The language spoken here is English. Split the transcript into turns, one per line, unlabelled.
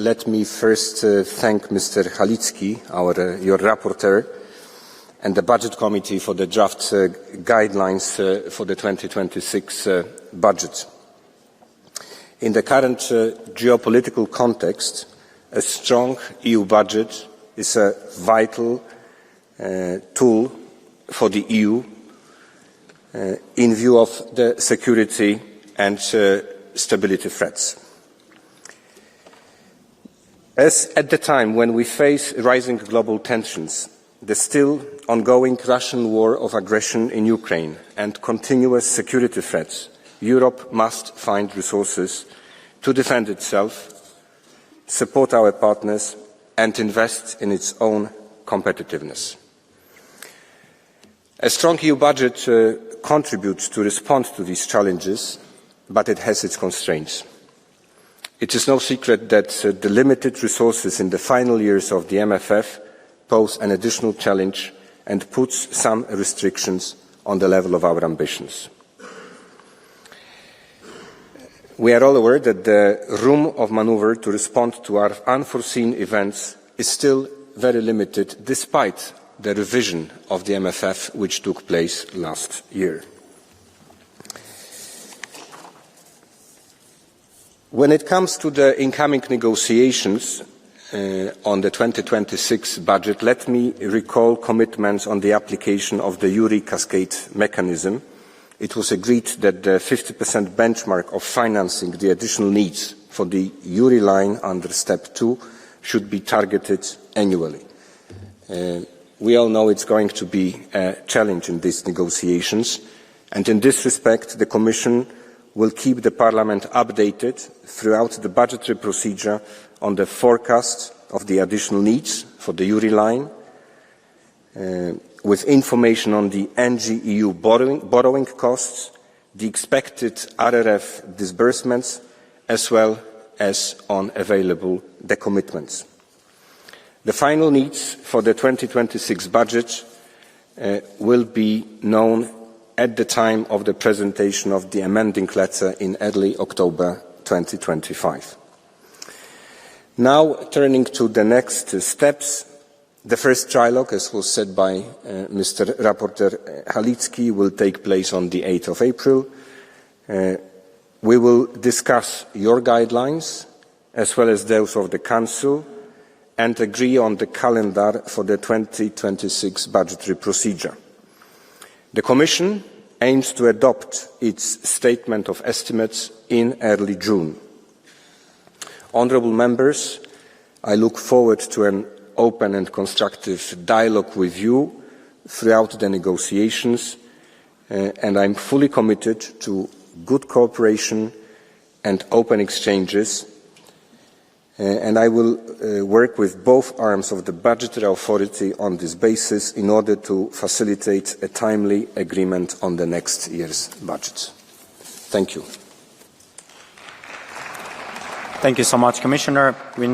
let me first thank Mr. Halicki, your rapporteur, and the Budget Committee for the draft guidelines for the 2026 budget. In the current geopolitical context, a strong EU budget is a vital tool for the EU in view of the security and stability threats. As at the time when we face rising global tensions, the still ongoing Russian war of aggression in Ukraine and continuous security threats, Europe must find resources to defend itself, support our partners, and invest in its own competitiveness. A strong EU budget contributes to respond to these challenges, but it has its constraints. It is no secret that the limited resources in the final years of the MFF pose an additional challenge and puts some restrictions on the level of our ambitions. We are all aware that the room of manoeuvre to respond to our unforeseen events is still very limited, despite the revision of the MFF which took place last year. When it comes to the incoming negotiations on the 2026 budget, let me recall commitments on the application of the Uri cascade mechanism. It was agreed that the 50% benchmark of financing the additional needs for the Uri line under Step 2 should be targeted annually. We all know it's going to be a challenge in these negotiations, and in this respect, the Commission will keep the Parliament updated throughout the budgetary procedure on the forecast of the additional needs for the Uri line, with information on the NGEU borrowing costs, the expected RRF disbursements, as well as on available decommitments. The final needs for the 2026 budget will be known at the time of the presentation of the amending letter in early October 2025. Now, turning to the next steps, the first trilogue, as was said by Mr. Rapporteur Halicki, will take place on the 8th of April. We will discuss your guidelines, as well as those of the Council, and agree on the calendar for the 2026 budgetary procedure. The Commission aims to adopt its statement of estimates in early June. Honourable members, I look forward to an open and constructive dialogue with you throughout the negotiations, and I'm fully committed to good cooperation and open exchanges, and I will work with both arms of the budgetary authority on this basis in order to facilitate a timely agreement on the next year's budget. Thank you.
Thank you so much, Commissioner.